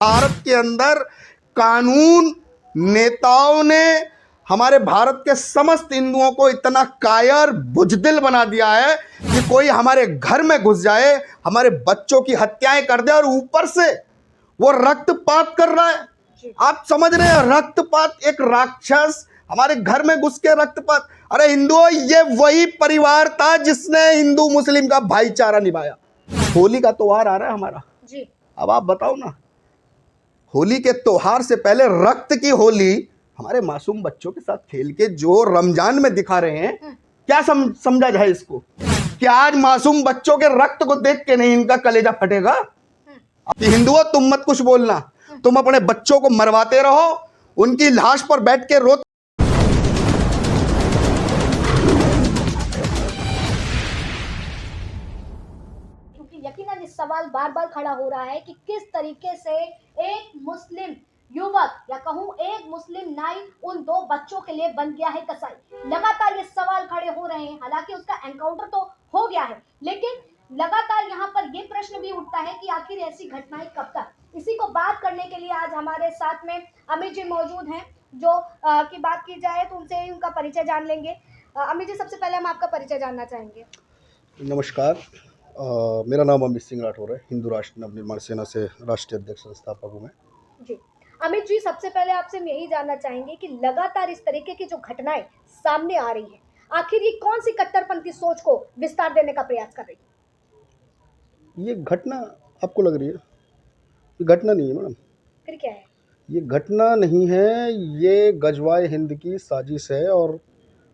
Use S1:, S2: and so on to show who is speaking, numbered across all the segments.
S1: भारत के अंदर कानून नेताओं ने हमारे भारत के समस्त हिंदुओं को इतना कायर बुजदिल बना दिया है कि कोई हमारे घर में घुस जाए, हमारे बच्चों की हत्याएं कर दे और ऊपर से वो रक्तपात कर रहा है। आप समझ रहे हैं, रक्तपात, एक राक्षस हमारे घर में घुस के रक्तपात। अरे हिंदुओं, ये वही परिवार था जिसने हिंदू मुस्लिम का भाईचारा निभाया। होली का त्योहार आ रहा है हमारा जी। अब आप बताओ ना, होली के त्योहार से पहले रक्त की होली हमारे मासूम बच्चों के साथ खेल के जो रमजान में दिखा रहे हैं, क्या समझा जाए इसको? क्या आज मासूम बच्चों के रक्त को देख के नहीं इनका कलेजा फटेगा? हिंदुओं, तुम मत कुछ बोलना, तुम अपने बच्चों को मरवाते रहो, उनकी लाश पर बैठ के रो।
S2: यकीनन इस सवाल बार बार खड़ा हो रहा है कि किस तरीके से एक मुस्लिम युवक या कहूं एक मुस्लिम नाई उन दो बच्चों के लिए बन गया है कसाई। लगातार ये सवाल खड़े हो रहे हैं। हालांकि उसका एनकाउंटर तो हो गया है, लेकिन लगातार यहाँ पर ये प्रश्न भी उठता है कि आखिर ऐसी घटनाएं कब तक। इसी को बात करने के लिए आज हमारे साथ में अमित जी मौजूद हैं, जो की बात की जाए तो उनसे ही उनका परिचय जान लेंगे। अमित जी, सबसे पहले हम आपका परिचय जानना चाहेंगे।
S1: नमस्कार, मेरा नाम अमित सिंह राठौर है। हिंदू राष्ट्र नवनिर्माण सेना से राष्ट्रीय अध्यक्ष संस्थापक हूँ मैं
S2: जी। अमित जी, सबसे पहले आपसे हम यही जानना चाहेंगे कि लगातार इस तरीके की जो घटनाएं सामने आ रही हैं, आखिर ये कौन सी कट्टरपंथी सोच को विस्तार देने का प्रयास कर रही है?
S1: ये घटना आपको लग रही है? ये घटना नहीं है मैडम।
S2: फिर क्या है? ये
S1: घटना नहीं है, ये गजवाए हिंद की साजिश है। और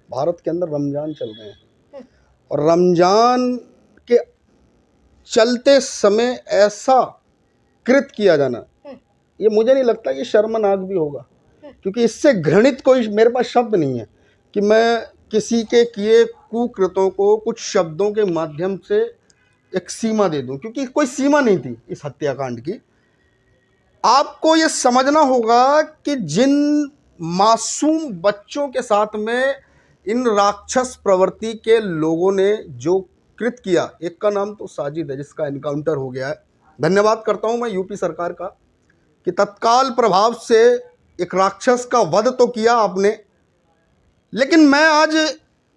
S1: भारत के अंदर रमजान चल रहे हैं और रमजान के चलते समय ऐसा कृत किया जाना, ये मुझे नहीं लगता कि शर्मनाक भी होगा, क्योंकि इससे घृणित कोई मेरे पास शब्द नहीं है कि मैं किसी के किए कुकृतों को कुछ शब्दों के माध्यम से एक सीमा दे दूं, क्योंकि कोई सीमा नहीं थी इस हत्याकांड की। आपको ये समझना होगा कि जिन मासूम बच्चों के साथ में इन राक्षस प्रवृत्ति के लोगों ने जो कृत किया, एक का नाम तो साजिद है जिसका एनकाउंटर हो गया है। धन्यवाद करता हूं मैं यूपी सरकार का कि तत्काल प्रभाव से एक राक्षस का वध तो किया आपने। लेकिन मैं आज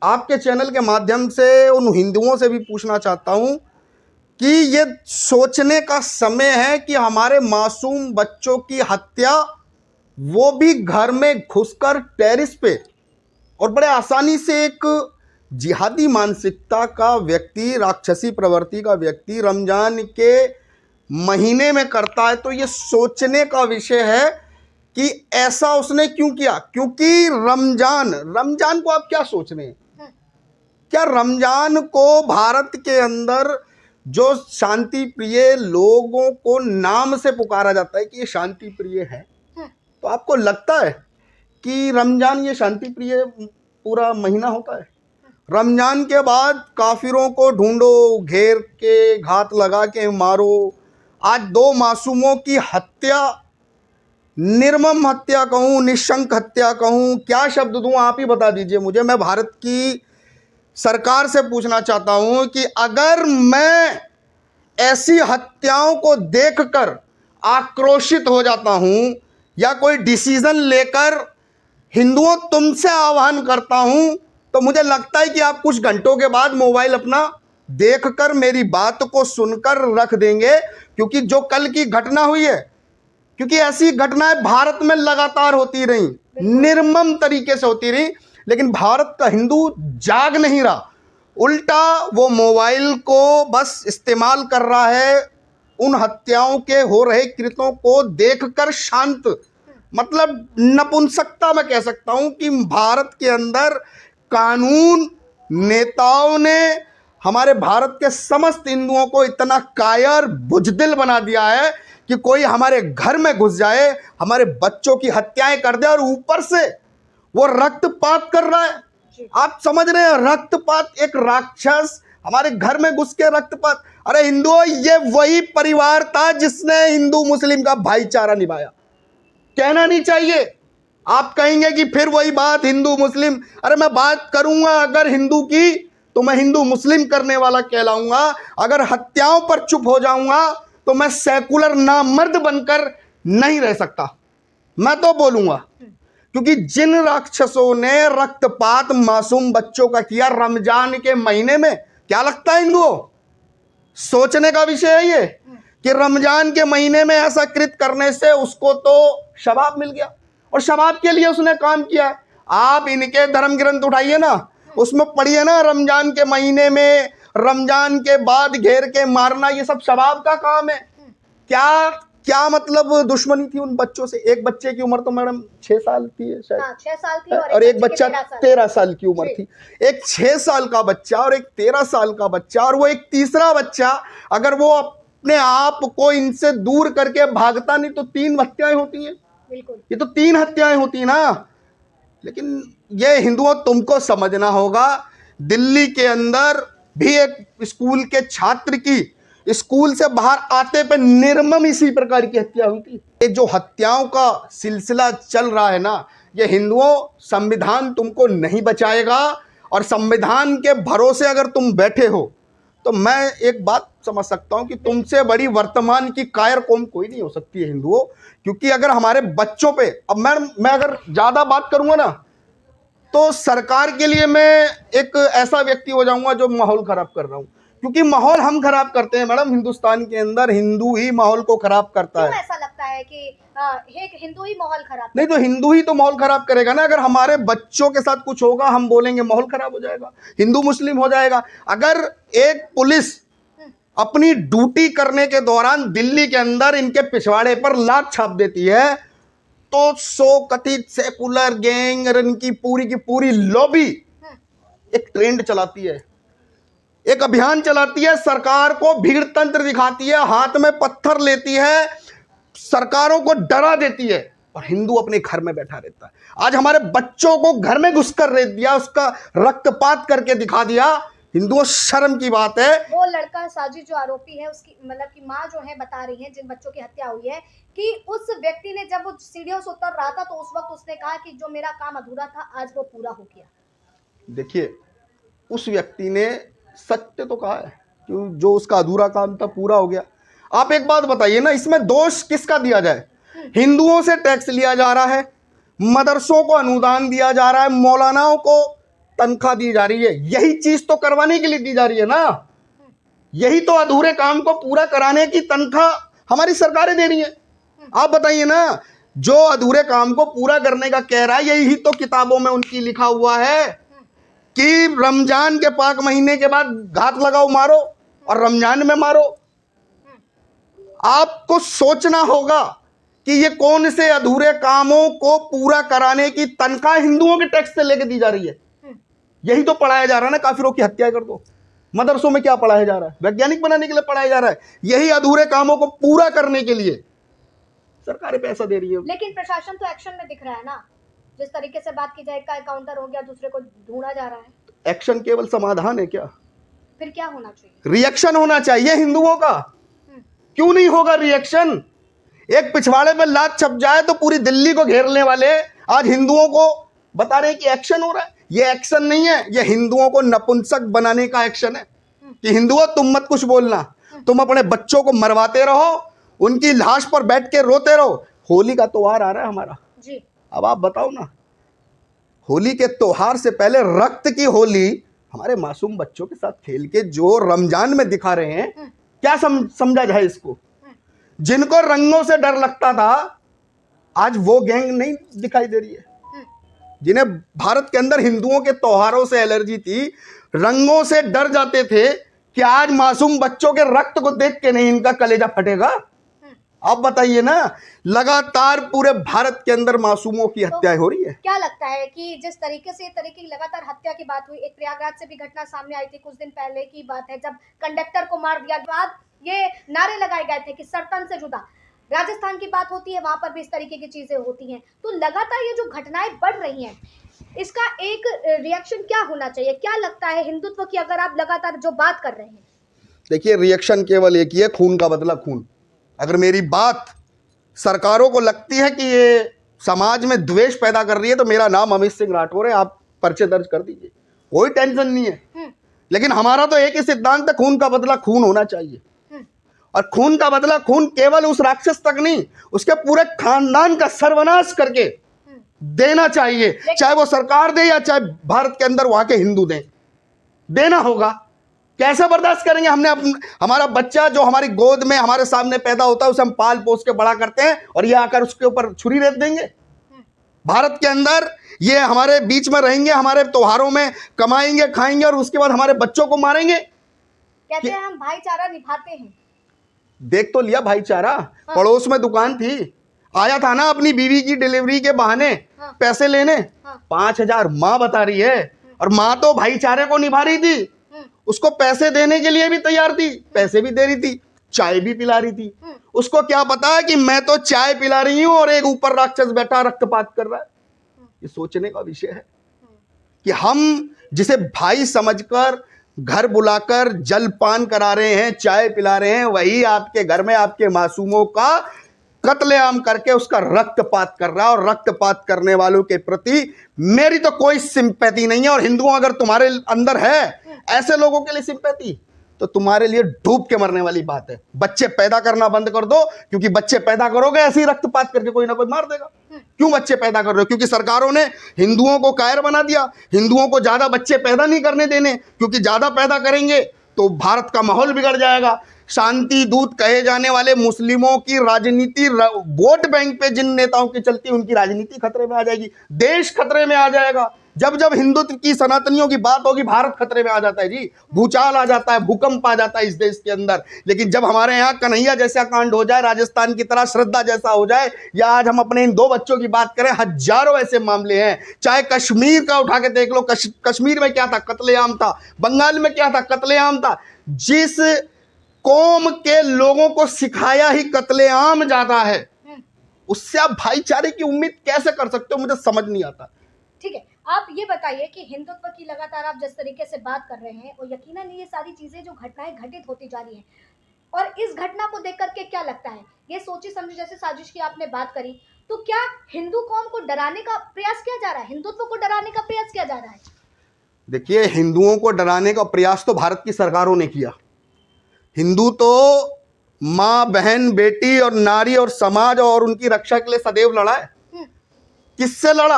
S1: आपके चैनल के माध्यम से उन हिंदुओं से भी पूछना चाहता हूं कि ये सोचने का समय है कि हमारे मासूम बच्चों की हत्या, वो भी घर में घुसकर टेरिस पे, और बड़े आसानी से एक जिहादी मानसिकता का व्यक्ति, राक्षसी प्रवृत्ति का व्यक्ति रमजान के महीने में करता है। तो ये सोचने का विषय है कि ऐसा उसने क्यों किया। क्योंकि रमजान को आप क्या सोच रहे हैं? क्या रमजान को भारत के अंदर जो शांति प्रिय लोगों को नाम से पुकारा जाता है कि ये शांति प्रिय है, तो आपको लगता है कि रमजान ये शांति प्रिय पूरा महीना होता है? रमजान के बाद काफिरों को ढूंढो, घेर के घात लगा के मारो। आज दो मासूमों की हत्या, निर्मम हत्या कहूँ, निशंक हत्या कहूँ, क्या शब्द दूँ, आप ही बता दीजिए मुझे। मैं भारत की सरकार से पूछना चाहता हूँ कि अगर मैं ऐसी हत्याओं को देखकर आक्रोशित हो जाता हूँ या कोई डिसीजन लेकर हिंदुओं तुमसे आह्वान करता हूँ, तो मुझे लगता है कि आप कुछ घंटों के बाद मोबाइल अपना देखकर मेरी बात को सुनकर रख देंगे। क्योंकि जो कल की घटना हुई है, क्योंकि ऐसी घटनाएं भारत में लगातार होती रही, निर्मम तरीके से होती रही, लेकिन भारत का हिंदू जाग नहीं रहा। उल्टा वो मोबाइल को बस इस्तेमाल कर रहा है उन हत्याओं के हो रहे कृत्यों को देखकर शांत, मतलब नपुंसकता मैं कह सकता हूं कि भारत के अंदर कानून नेताओं ने हमारे भारत के समस्त हिंदुओं को इतना कायर बुजदिल बना दिया है कि कोई हमारे घर में घुस जाए, हमारे बच्चों की हत्याएं कर दे और ऊपर से वो रक्तपात कर रहा है। आप समझ रहे हैं, रक्तपात, एक राक्षस हमारे घर में घुस के रक्तपात। अरे हिंदुओं, ये वही परिवार था जिसने हिंदू मुस्लिम का भाईचारा निभाया। कहना नहीं चाहिए। आप कहेंगे कि फिर वही बात हिंदू मुस्लिम। अरे मैं बात करूंगा अगर हिंदू की तो मैं हिंदू मुस्लिम करने वाला कहलाऊंगा। अगर हत्याओं पर चुप हो जाऊंगा तो मैं सेकुलर नामर्द बनकर नहीं रह सकता, मैं तो बोलूंगा। क्योंकि जिन राक्षसों ने रक्तपात मासूम बच्चों का किया रमजान के महीने में, क्या लगता है इनको? सोचने का विषय है ये कि रमजान के महीने में ऐसा कृत करने से उसको तो शबाब मिल गया, और शबाब के लिए उसने काम किया है। आप इनके धर्म ग्रंथ उठाइए ना, उसमें पढ़िए ना, रमजान के महीने में, रमजान के बाद घेर के मारना, ये सब शबाब का काम है। क्या क्या मतलब दुश्मनी थी उन बच्चों से? एक बच्चे की उम्र तो मैडम 6 साल थी है शायद,
S2: 6 साल थी,
S1: और एक बच्चा 13 साल की उम्र
S2: जी।
S1: थी। एक 6 साल का बच्चा और एक 13 साल का बच्चा, और वो एक तीसरा बच्चा, अगर वो अपने आप को इनसे दूर करके भागता नहीं तो 3 हत्याएं होती हैं।
S2: बिल्कुल,
S1: ये तो 3 हत्याएं होती ना। लेकिन ये हिंदुओं तुमको समझना होगा, दिल्ली के अंदर भी एक स्कूल के छात्र की स्कूल से बाहर आते पे निर्मम इसी प्रकार की हत्या हुई थी। ये जो हत्याओं का सिलसिला चल रहा है ना, ये हिंदुओं, संविधान तुमको नहीं बचाएगा। और संविधान के भरोसे अगर तुम बैठे हो तो मैं एक बात समझ सकता हूं कि तुमसे बड़ी वर्तमान की कायर कौम कोई नहीं हो सकती है हिंदुओं। क्योंकि अगर हमारे बच्चों पे, अब मैं अगर ज्यादा बात करूंगा ना तो सरकार के लिए मैं एक ऐसा व्यक्ति हो जाऊंगा जो माहौल खराब कर रहा हूं। क्योंकि माहौल हम खराब करते हैं मैडम, हिंदुस्तान के अंदर हिंदू ही माहौल को खराब करता
S2: क्यों
S1: है।
S2: ऐसा लगता है कि एक हिंदू ही माहौल खराब
S1: नहीं तो हिंदू ही तो माहौल खराब करेगा ना। अगर हमारे बच्चों के साथ कुछ होगा, हम बोलेंगे माहौल खराब हो जाएगा, हिंदू मुस्लिम हो जाएगा। अगर एक पुलिस अपनी ड्यूटी करने के दौरान दिल्ली के अंदर इनके पिछवाड़े पर लात छाप देती है तो 100 कथित सेकुलर गैंग और इनकी पूरी की पूरी लॉबी एक ट्रेंड चलाती है, एक अभियान चलाती है, सरकार को भीड़ तंत्र दिखाती है, हाथ में पत्थर लेती है, सरकारों को डरा देती है, और हिंदू अपने घर में बैठा रहता है। आज हमारे बच्चों को घर में घुसकर रेत दिया, उसका रक्तपात करके दिखा दिया। हिंदुओं, शर्म की बात है।
S2: वो लड़का साजिश जो आरोपी है, उसकी मतलब की माँ जो है बता रही है जिन बच्चों की हत्या हुई है कि उस व्यक्ति ने जब वो सीढ़ियों से उतर रहा था तो उस वक्त उसने कहा कि जो मेरा काम अधूरा था आज वो पूरा हो गया।
S1: देखिए, उस व्यक्ति ने सत्य तो कहा है कि जो उसका अधूरा काम था पूरा हो गया। आप एक बात बताइए ना, इसमें दोष किसका दिया जाए? हिंदुओं से टैक्स लिया जा रहा है, मदरसों को अनुदान दिया जा रहा है, मौलानाओं को तनख्वाह दी जा रही है, यही चीज तो करवाने के लिए दी जा रही है ना। यही तो अधूरे काम को पूरा कराने की तनख्वाह हमारी सरकारें दे रही है। आप बताइए ना, जो अधूरे काम को पूरा करने का कह रहा है, यही तो किताबों में उनकी लिखा हुआ है कि रमजान के पाक महीने के बाद घात लगाओ मारो, और रमजान में मारो। आपको सोचना होगा कि ये कौन से अधूरे कामों को पूरा कराने की तनख्वाह हिंदुओं के टैक्स से लेके दी जा रही है। यही तो पढ़ाया जा रहा है ना, काफिरों की हत्या कर दो। मदरसों में क्या पढ़ाया जा रहा है? वैज्ञानिक बनाने के लिए पढ़ाया जा रहा है। यही अधूरे कामों को पूरा करने के लिए सरकारें पैसा दे रही है।
S2: लेकिन प्रशासन तो एक्शन में दिख रहा है ना, जिस तरीके से बात की जाए, का काउंटर हो गया, दूसरे को ढूंढा जा रहा है।
S1: एक्शन केवल समाधान है क्या?
S2: फिर क्या होना चाहिए?
S1: रिएक्शन होना चाहिए हिंदुओं का। क्यों नहीं होगा रिएक्शन? एक पिछवाड़े में लात छप जाए तो पूरी दिल्ली को घेरने वाले आज हिंदुओं को बता रहे हैं कि एक्शन हो रहा है। ये एक्शन नहीं है, ये हिंदुओं को नपुंसक बनाने का एक्शन है कि हिंदुओं तुम मत कुछ बोलना, तुम अपने बच्चों को मरवाते रहो, उनकी लाश पर बैठ के रोते रहो। होली का त्योहार आ रहा है हमारा
S2: जी,
S1: अब आप बताओ ना, होली के त्योहार से पहले रक्त की होली हमारे मासूम बच्चों के साथ खेल के जो रमजान में दिखा रहे हैं, क्या समझा जाए इसको? जिनको रंगों से डर लगता था आज वो गैंग नहीं दिखाई दे रही है। जिन्हें भारत के अंदर हिंदुओं के त्योहारों से एलर्जी थी, रंगों से डर जाते थे कि आज मासूम बच्चों के रक्त को देख के नहीं इनका कलेजा फटेगा। आप बताइए ना, लगातार पूरे भारत के अंदर मासूमों की हत्याएं हो रही है।
S2: क्या लगता है कि जिस तरीके से तरीके की लगातार हत्या की बात हुई, एक प्रयागराज से भी घटना सामने आई थी, कुछ दिन पहले की बात है, जब कंडक्टर को मार दिया, बाद ये नारे लगाए गए थे कि सरतन से जुदा। राजस्थान की बात होती है, वहां पर भी इस तरीके की चीजें होती हैं। तो लगातार ये जो घटनाएं बढ़ रही हैं, इसका एक रिएक्शन क्या होना चाहिए? क्या लगता है हिंदुत्व की, अगर आप लगातार जो बात कर रहे हैं?
S1: देखिए, रिएक्शन केवल एक ही है, खून का बदला खून। अगर मेरी बात सरकारों को लगती है कि ये समाज में द्वेष पैदा कर रही है तो मेरा नाम अमित सिंह राठौर है, आप पर्चे दर्ज कर दीजिए, कोई टेंशन नहीं है। लेकिन हमारा तो एक ही सिद्धांत है, खून का बदला खून होना चाहिए। और खून का बदला, खून केवल उस राक्षस तक नहीं, उसके पूरे खानदान का सर्वनाश करके देना चाहिए, चाहे वो सरकार दे या चाहे भारत के अंदर वहां के हिंदू दें, देना होगा। कैसे बर्दाश्त करेंगे? हमने हमारा बच्चा जो हमारी गोद में हमारे सामने पैदा होता है, उसे हम पाल पोस के बड़ा करते हैं, और ये आकर उसके ऊपर छुरी रेत देंगे? भारत के अंदर ये हमारे बीच में रहेंगे, हमारे त्योहारों में कमाएंगे खाएंगे, और उसके बाद हमारे बच्चों को मारेंगे।
S2: कहते हैं हम भाईचारा निभाते हैं।
S1: देख तो लिया भाईचारा। पड़ोस में दुकान थी, आया था ना अपनी बीवी की डिलीवरी के बहाने पैसे लेने, 5,000 माँ बता रही है, और माँ तो भाईचारे को निभा रही थी, उसको पैसे देने के लिए भी तैयार थी, पैसे भी दे रही थी, चाय भी पिला रही थी। उसको क्या पता है कि मैं तो चाय पिला रही हूं और एक ऊपर राक्षस बैठा रक्तपात कर रहा है। ये सोचने का विषय है कि हम जिसे भाई समझकर घर बुलाकर जलपान करा रहे हैं, चाय पिला रहे हैं, वही आपके घर में आपके मासूमों का कत्लेआम करके उसका रक्तपात कर रहा है। और रक्तपात करने वालों के प्रति मेरी तो कोई सिंपैथी नहीं है। और हिंदुओं, अगर तुम्हारे अंदर है ऐसे लोगों के लिए सिंपैथी, तो तुम्हारे लिए डूब के मरने वाली बात है। बच्चे पैदा करना बंद कर दो, क्योंकि बच्चे पैदा करोगे ऐसे ही रक्तपात करके कोई ना कोई मार देगा। क्यों बच्चे पैदा कर रहे हो? क्योंकि सरकारों ने हिंदुओं को कायर बना दिया, हिंदुओं को ज्यादा बच्चे पैदा नहीं करने देने, क्योंकि ज्यादा पैदा करेंगे तो भारत का माहौल बिगड़ जाएगा। शांति दूत कहे जाने वाले मुस्लिमों की राजनीति, वोट बैंक पे जिन नेताओं की चलती है, उनकी राजनीति खतरे में आ जाएगी, देश खतरे में आ जाएगा। जब जब हिंदुत्व की सनातनियों की बात होगी, भारत खतरे में आ जाता है जी, भूचाल आ जाता है, भूकंप आ जाता है इस देश के अंदर। लेकिन जब हमारे यहाँ कन्हैया जैसा कांड हो जाए, राजस्थान की तरह श्रद्धा जैसा हो जाए, या आज हम अपने इन 2 बच्चों की बात करें, हजारों ऐसे मामले हैं। चाहे कश्मीर का उठा के देख लो, कश्मीर में क्या था? कत्लेआम था। बंगाल में क्या था? कत्लेआम था। जिस कौम के लोगों को सिखाया ही कत्लेआम जाता है, उससे आप भाईचारे की उम्मीद कैसे कर सकते हो? मुझे समझ नहीं आता।
S2: ठीक है, आप ये बताइए कि हिंदुत्व की लगातार आप जिस तरीके से बात कर रहे हैं, और यकीनन ये सारी चीजें जो घटनाएं घटित होती जा रही हैं, और इस घटना को देख करके क्या लगता है, ये सोची समझी जैसे साजिश की आपने बात करी, तो क्या हिंदू कौम को डराने का प्रयास किया जा रहा है, हिंदुत्व को डराने का प्रयास किया जा रहा है?
S1: देखिए, हिंदुओं को डराने का प्रयास तो भारत की सरकारों ने किया। हिंदू तो माँ, बहन, बेटी और नारी और समाज और उनकी रक्षा के लिए सदैव लड़ा है। किससे लड़ा?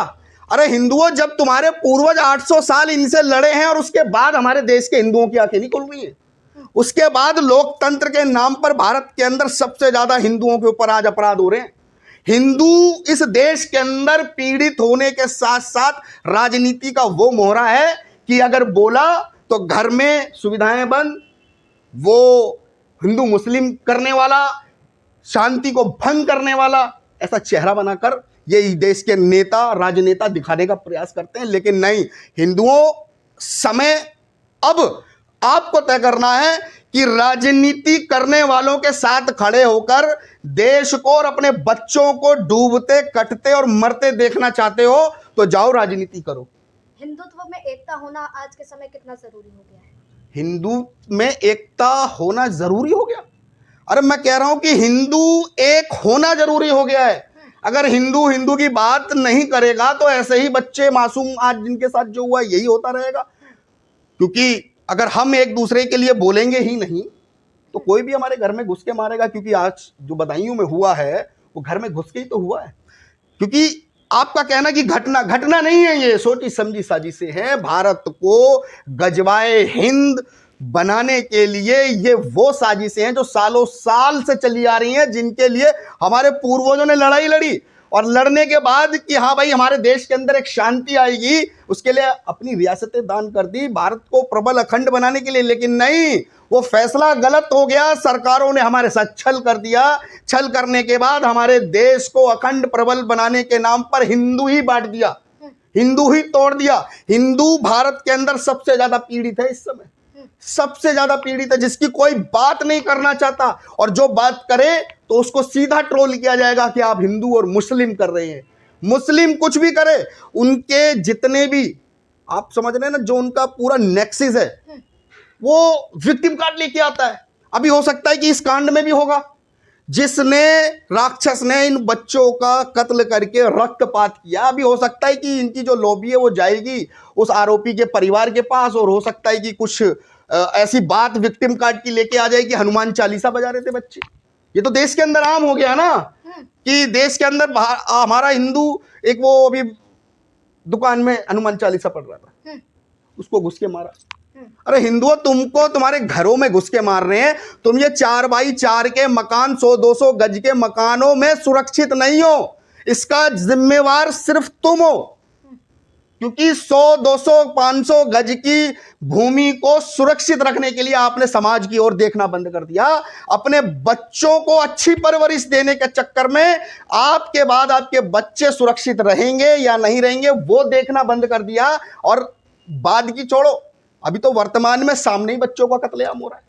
S1: अरे हिंदुओं, जब तुम्हारे पूर्वज 800 साल इनसे लड़े हैं, और उसके बाद हमारे देश के हिंदुओं की आंखें नहीं खुल रही है। उसके बाद लोकतंत्र के नाम पर भारत के अंदर सबसे ज्यादा हिंदुओं के ऊपर आज अपराध हो रहे हैं। हिंदू इस देश के अंदर पीड़ित होने के साथ साथ राजनीति का वो मोहरा है कि अगर बोला तो घर में सुविधाएं बंद, वो हिंदू मुस्लिम करने वाला, शांति को भंग करने वाला, ऐसा चेहरा बनाकर ये देश के नेता, राजनेता दिखाने का प्रयास करते हैं। लेकिन नहीं, हिंदुओं, समय अब आपको तय करना है कि राजनीति करने वालों के साथ खड़े होकर देश को और अपने बच्चों को डूबते, कटते और मरते देखना चाहते हो तो जाओ राजनीति करो।
S2: हिंदुत्व में एकता होना आज के समय कितना जरूरी हो गया है?
S1: हिंदू में एकता होना जरूरी हो गया? अरे मैं कह रहा हूं कि हिंदू एक होना जरूरी हो गया है। अगर हिंदू हिंदू की बात नहीं करेगा तो ऐसे ही बच्चे मासूम आज जिनके साथ जो हुआ यही होता रहेगा। क्योंकि अगर हम एक दूसरे के लिए बोलेंगे ही नहीं तो कोई भी हमारे घर में घुस के मारेगा। क्योंकि आज जो बदायूं में हुआ है वो घर में घुस के ही तो हुआ है। क्योंकि आपका कहना कि घटना नहीं है, ये सोची समझी साजिशें हैं। भारत को गजवाए हिंद बनाने के लिए ये वो साजिशें हैं जो सालों साल से चली आ रही हैं, जिनके लिए हमारे पूर्वजों ने लड़ाई लड़ी, और लड़ने के बाद कि हाँ भाई हमारे देश के अंदर एक शांति आएगी, उसके लिए अपनी रियासतें दान कर दी भारत को प्रबल अखंड बनाने के लिए। लेकिन नहीं, वो फैसला गलत हो गया। सरकारों ने हमारे साथ छल कर दिया। छल करने के बाद हमारे देश को अखंड प्रबल बनाने के नाम पर हिंदू ही बांट दिया, हिंदू ही तोड़ दिया। हिंदू भारत के अंदर सबसे ज्यादा पीड़ित है इस समय, सबसे ज्यादा पीड़ित है, जिसकी कोई बात नहीं करना चाहता, और जो बात करे तो उसको सीधा ट्रोल किया जाएगा कि आप हिंदू और मुस्लिम कर रहे हैं। मुस्लिम कुछ भी करे, उनके जितने भी, आप समझ रहे हैं ना, जो उनका पूरा नेक्सिस है वो विक्टिम कार्ड लेके आता है। अभी हो सकता है कि इस कांड में भी होगा, जिसने राक्षस ने इन बच्चों का कत्ल करके रक्तपात किया। अभी हो सकता है कि इनकी जो लॉबी है वो जाएगी उस आरोपी के परिवार के पास, और हो सकता है कि कुछ ऐसी बात विक्टिम कार्ड की लेके आ जाए कि हनुमान चालीसा बजा रहे थे बच्चे। ये तो देश के अंदर आम हो गया ना, कि देश के अंदर हमारा हिंदू एक वो अभी दुकान में हनुमान चालीसा पढ़ रहा था, उसको घुस के मारा। अरे हिंदुओं, तुमको तुम्हारे घरों में घुस के मार रहे हैं, तुम ये 4x4 के मकान 100-200 गज के मकानों में सुरक्षित नहीं हो, इसका जिम्मेवार सिर्फ तुम हो, क्योंकि 100-200 500 गज की भूमि को सुरक्षित रखने के लिए आपने समाज की ओर देखना बंद कर दिया। अपने बच्चों को अच्छी परवरिश देने के चक्कर में आपके बाद आपके बच्चे सुरक्षित रहेंगे या नहीं रहेंगे वो देखना बंद कर दिया। और बाद की छोड़ो, अभी तो वर्तमान में सामने ही बच्चों का कत्लेआम हो रहा है।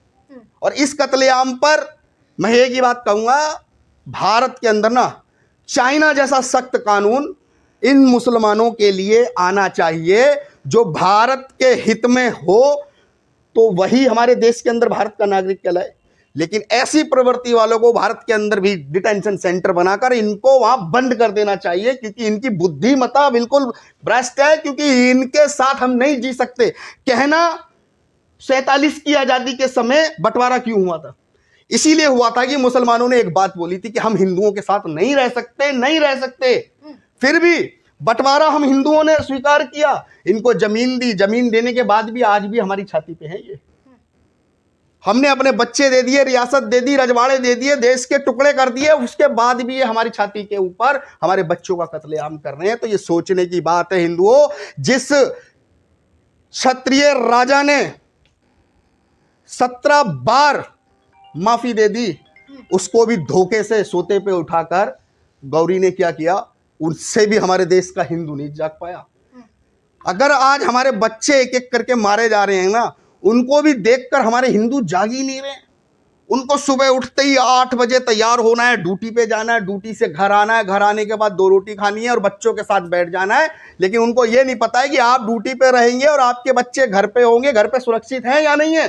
S1: और इस कत्लेआम पर मैं एक ही बात कहूंगा, भारत के अंदर ना चाइना जैसा सख्त कानून इन मुसलमानों के लिए आना चाहिए, जो भारत के हित में हो तो वही हमारे देश के अंदर भारत का नागरिक कहलाए। लेकिन ऐसी प्रवृत्ति वालों को भारत के अंदर भी डिटेंशन सेंटर बनाकर इनको वहां बंद कर देना चाहिए, क्योंकि इनकी बुद्धिमत्ता बिल्कुल भ्रष्ट है, क्योंकि इनके साथ हम नहीं जी सकते। कहना 47 की आजादी के समय बंटवारा क्यों हुआ था? इसीलिए हुआ था कि मुसलमानों ने एक बात बोली थी कि हम हिंदुओं के साथ नहीं रह सकते। फिर भी बंटवारा हम हिंदुओं ने स्वीकार किया, इनको जमीन दी, जमीन देने के बाद भी आज भी हमारी छाती पे है ये। हमने अपने बच्चे दे दिए, रियासत दे दी, रजवाड़े दे दिए, देश के टुकड़े कर दिए, उसके बाद भी ये हमारी छाती के ऊपर हमारे बच्चों का कत्लेआम कर रहे हैं। तो ये सोचने की बात है हिंदुओं, जिस क्षत्रिय राजा ने 17 बार माफी दे दी, उसको भी धोखे से सोते पे उठाकर गौरी ने क्या किया, उससे भी हमारे देश का हिंदू नहीं जाग पाया। अगर आज हमारे बच्चे एक एक करके मारे जा रहे हैं ना, उनको भी देखकर हमारे हिंदू जाग ही नहीं रहे। उनको सुबह उठते ही 8 बजे तैयार होना है, ड्यूटी पे जाना है, ड्यूटी से घर आना है, घर आने के बाद 2 रोटी खानी है और बच्चों के साथ बैठ जाना है। लेकिन उनको ये नहीं पता है कि आप ड्यूटी पे रहेंगे और आपके बच्चे घर पे होंगे, घर पे सुरक्षित हैं या नहीं है।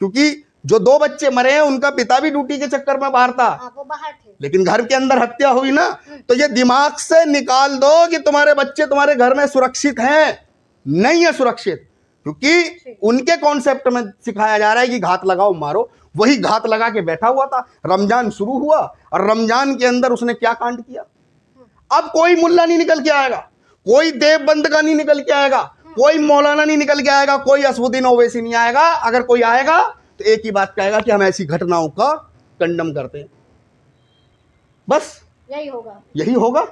S1: क्योंकि जो 2 बच्चे मरे हैं उनका पिता भी ड्यूटी के चक्कर में बाहर था,
S2: वो बाहर थे,
S1: लेकिन घर के अंदर हत्या हुई ना। तो ये दिमाग से निकाल दो कि तुम्हारे बच्चे तुम्हारे घर में सुरक्षित हैं, नहीं है सुरक्षित, क्योंकि उनके कॉन्सेप्ट में सिखाया जा रहा है कि घात लगाओ मारो। वही घात लगा के बैठा हुआ था। रमजान शुरू हुआ और रमजान के अंदर उसने क्या कांड किया। अब कोई मुल्ला नहीं निकल के आएगा, कोई देवबंद का नहीं निकल के आएगा, कोई मौलाना नहीं निकल के आएगा, कोई असदुद्दीन ओवैसी नहीं आएगा। अगर कोई आएगा तो एक ही बात कहेगा कि हम ऐसी घटनाओं का कंडम करते हैं, बस
S2: यही होगा।
S1: यही होगा।